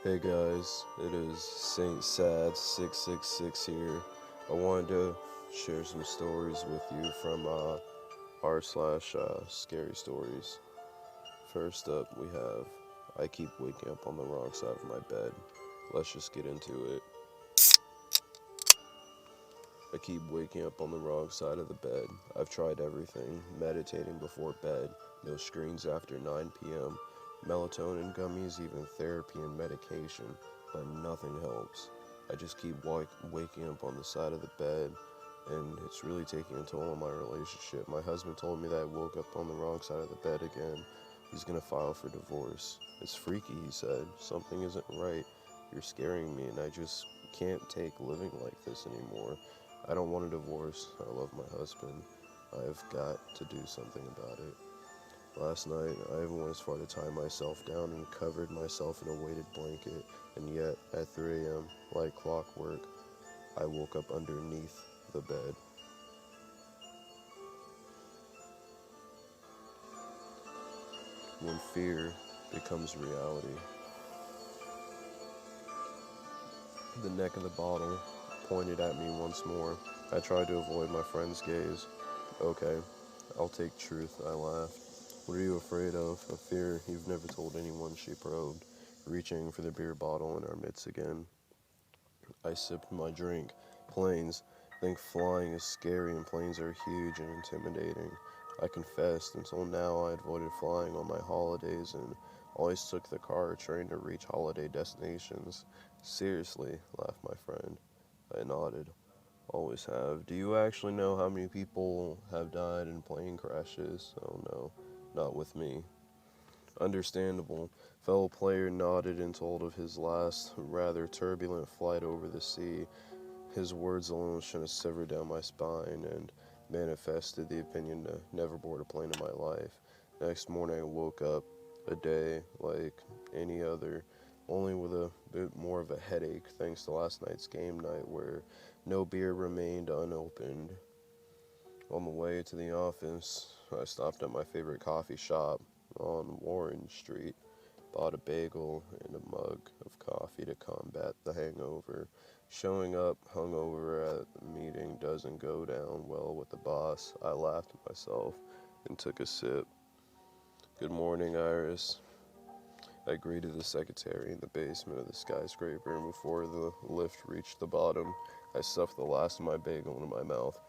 Hey guys, it is Saint Sad 666 here. I wanted to share some stories with you from r/scary stories. First up, we have I keep waking up on the wrong side of my bed. Let's just get into it. I keep waking up on the wrong side of the bed. I've tried everything: meditating before bed, no screens after 9 p.m., melatonin gummies, even therapy and medication, but nothing helps. I just keep waking up on the side of the bed, and it's really taking a toll on my relationship. My husband told me that I woke up on the wrong side of the bed again. He's gonna file for divorce. It's freaky, he said. Something isn't right. You're scaring me, and I just can't take living like this anymore. I don't want a divorce. I love my husband. I've got to do something about it. Last night, I even went as far to tie myself down and covered myself in a weighted blanket, and yet, at 3 a.m., like clockwork, I woke up underneath the bed. When fear becomes reality. The neck of the bottle pointed at me once more. I tried to avoid my friend's gaze. Okay, I'll take truth, I laughed. What are you afraid of? A fear you've never told anyone, she probed, reaching for the beer bottle in our midst again. I sipped my drink. Planes. Think flying is scary and planes are huge and intimidating. I confessed until now I avoided flying on my holidays and always took the car or train to reach holiday destinations. Seriously, laughed my friend. I nodded. Always have. Do you actually know how many people have died in plane crashes? Oh no, not with me. Understandable. Fellow player nodded and told of his last, rather turbulent flight over the sea. His words alone should have severed down my spine and manifested the opinion to never board a plane in my life. Next morning I woke up, a day like any other, only with a bit more of a headache thanks to last night's game night where no beer remained unopened. On the way to the office, I stopped at my favorite coffee shop on Warren Street, bought a bagel and a mug of coffee to combat the hangover. Showing up hungover at the meeting doesn't go down well with the boss. I laughed at myself and took a sip. Good morning, Iris. I greeted the secretary in the basement of the skyscraper, and before the lift reached the bottom, I stuffed the last of my bagel into my mouth.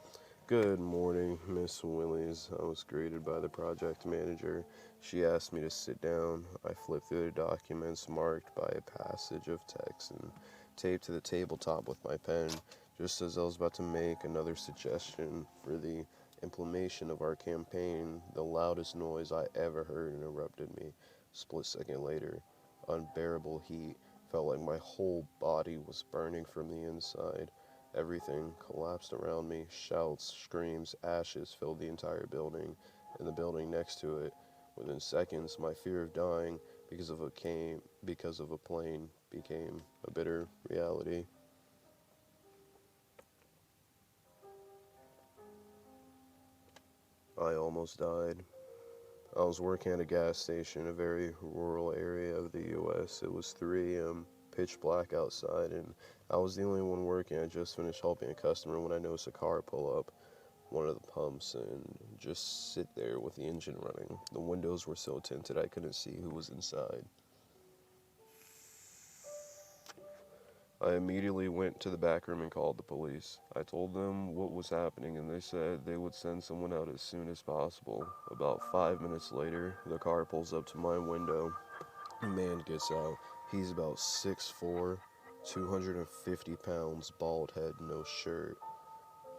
Good morning, Miss Willies. I was greeted by the project manager. She asked me to sit down. I flipped through the documents marked by a passage of text and taped to the tabletop with my pen, just as I was about to make another suggestion for the implementation of our campaign. The loudest noise I ever heard interrupted me. A split second later, unbearable heat felt like my whole body was burning from the inside. Everything collapsed around me. Shouts, screams, ashes filled the entire building and the building next to it. Within seconds, my fear of dying because of a plane became a bitter reality. I almost died. I was working at a gas station in a very rural area of the U.S. It was 3 a.m., pitch black outside, and I was the only one working. I just finished helping a customer when I noticed a car pull up one of the pumps and just sit there with the engine running. The windows were so tinted I couldn't see who was inside. I immediately went to the back room and called the police. I told them what was happening and they said they would send someone out as soon as possible. About 5 minutes later, the car pulls up to my window. A man gets out. He's about 6'4", 250 pounds, bald head, no shirt,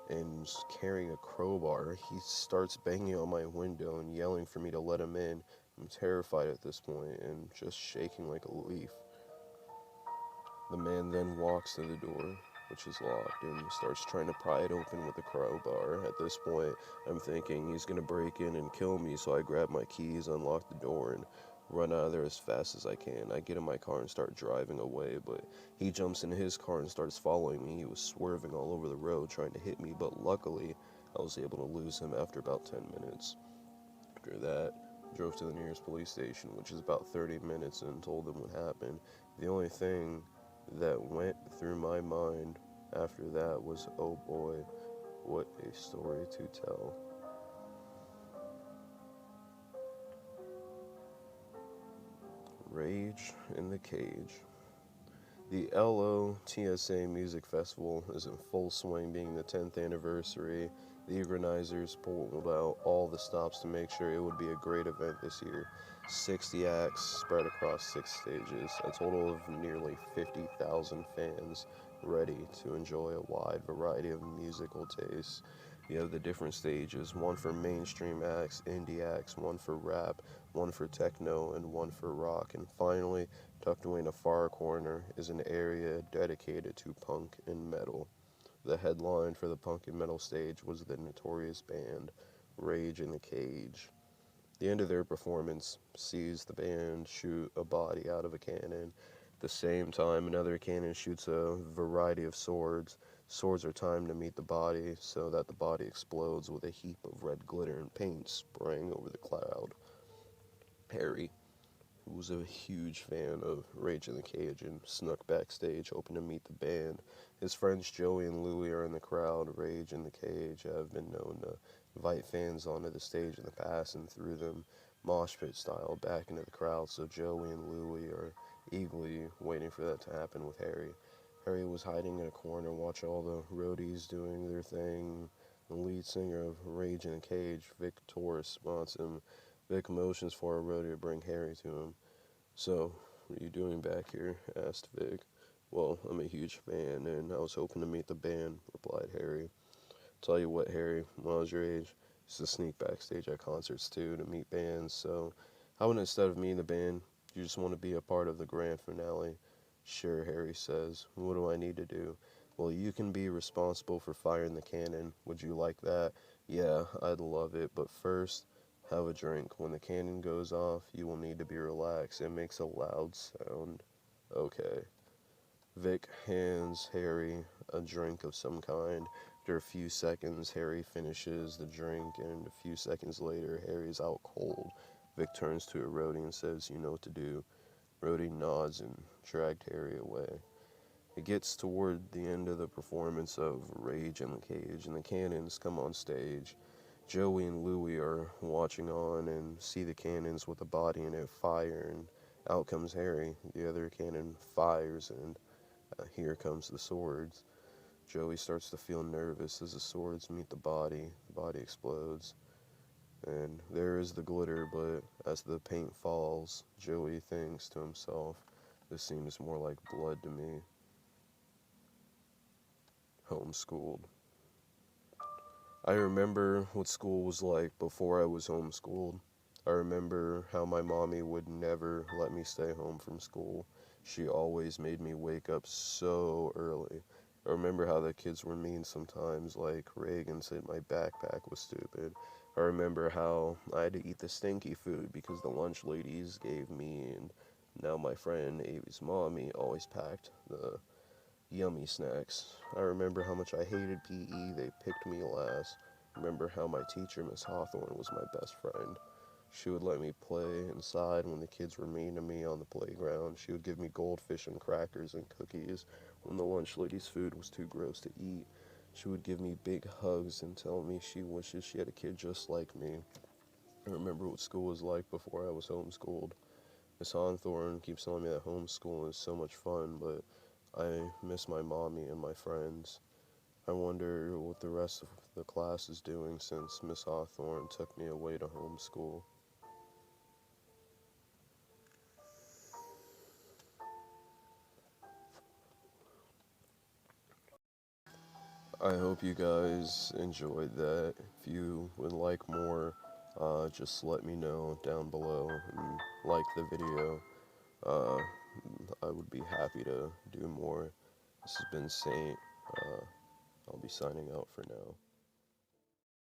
and carrying a crowbar. He starts banging on my window and yelling for me to let him in. I'm terrified at this point and just shaking like a leaf. The man then walks to the door, which is locked, and starts trying to pry it open with a crowbar. At this point, I'm thinking he's going to break in and kill me, so I grab my keys, unlock the door, and run out of there as fast as I can. I get in my car and start driving away, but he jumps in his car and starts following me. He was swerving all over the road trying to hit me, but luckily I was able to lose him after about 10 minutes. After that, Drove to the nearest police station, which is about 30 minutes, and told them what happened. The only thing that went through my mind after that was, oh boy, what a story to tell. Rage in the Cage. The LOTSA Music Festival is in full swing, being the 10th anniversary. The organizers pulled out all the stops to make sure it would be a great event this year. 60 acts spread across 6 stages, a total of nearly 50,000 fans ready to enjoy a wide variety of musical tastes. You have the different stages, one for mainstream acts, indie acts, one for rap, one for techno, and one for rock. And finally, tucked away in a far corner is an area dedicated to punk and metal. The headline for the punk and metal stage was the notorious band Rage in the Cage. The end of their performance sees the band shoot a body out of a cannon. At the same time, another cannon shoots a variety of swords. Swords are timed to meet the body so that the body explodes with a heap of red glitter and paint spraying over the cloud. Harry, who was a huge fan of Rage in the Cage and snuck backstage hoping to meet the band. His friends Joey and Louie are in the crowd. Rage in the Cage have been known to invite fans onto the stage in the past and threw them mosh pit style back into the crowd, so Joey and Louie are eagerly waiting for that to happen with Harry. Harry was hiding in a corner watching all the roadies doing their thing. The lead singer of Rage in the Cage, Vic Torres, spots him. Vic motions for a roadie to bring Harry to him. "So, what are you doing back here?" asked Vic. "Well, I'm a huge fan, and I was hoping to meet the band," replied Harry. "Tell you what, Harry, when I was your age, I used to sneak backstage at concerts too to meet bands, so how about instead of meeting the band, you just want to be a part of the grand finale?" "Sure," Harry says. "What do I need to do?" "Well, you can be responsible for firing the cannon. Would you like that?" "Yeah, I'd love it, but first, have a drink. When the cannon goes off, you will need to be relaxed. It makes a loud sound." "Okay." Vic hands Harry a drink of some kind. After a few seconds, Harry finishes the drink, and a few seconds later, Harry's out cold. Vic turns to a roadie and says, "You know what to do." Roadie nods and dragged Harry away. It gets toward the end of the performance of Rage in the Cage, and the cannons come on stage. Joey and Louie are watching on and see the cannons with the body in it fire, and out comes Harry. The other cannon fires, and here comes the swords. Joey starts to feel nervous as the swords meet the body. The body explodes, and there is the glitter, but as the paint falls, Joey thinks to himself, "This seems more like blood to me." Homeschooled. I remember what school was like before I was homeschooled. I remember how my mommy would never let me stay home from school. She always made me wake up so early. I remember how the kids were mean sometimes, like Reagan said my backpack was stupid. I remember how I had to eat the stinky food because the lunch ladies gave me, and now my friend Avi's mommy always packed the yummy snacks. I remember how much I hated PE. They picked me last. Remember how my teacher, Miss Hawthorne, was my best friend. She would let me play inside when the kids were mean to me on the playground. She would give me goldfish and crackers and cookies when the lunch lady's food was too gross to eat. She would give me big hugs and tell me she wishes she had a kid just like me. I remember what school was like before I was homeschooled. Miss Hawthorne keeps telling me that homeschooling is so much fun, but I miss my mommy and my friends. I wonder what the rest of the class is doing since Miss Hawthorne took me away to homeschool. I hope you guys enjoyed that. If you would like more, just let me know down below and like the video. Uh, I would be happy to do more. This has been Saint. Uh, I'll be signing out for now.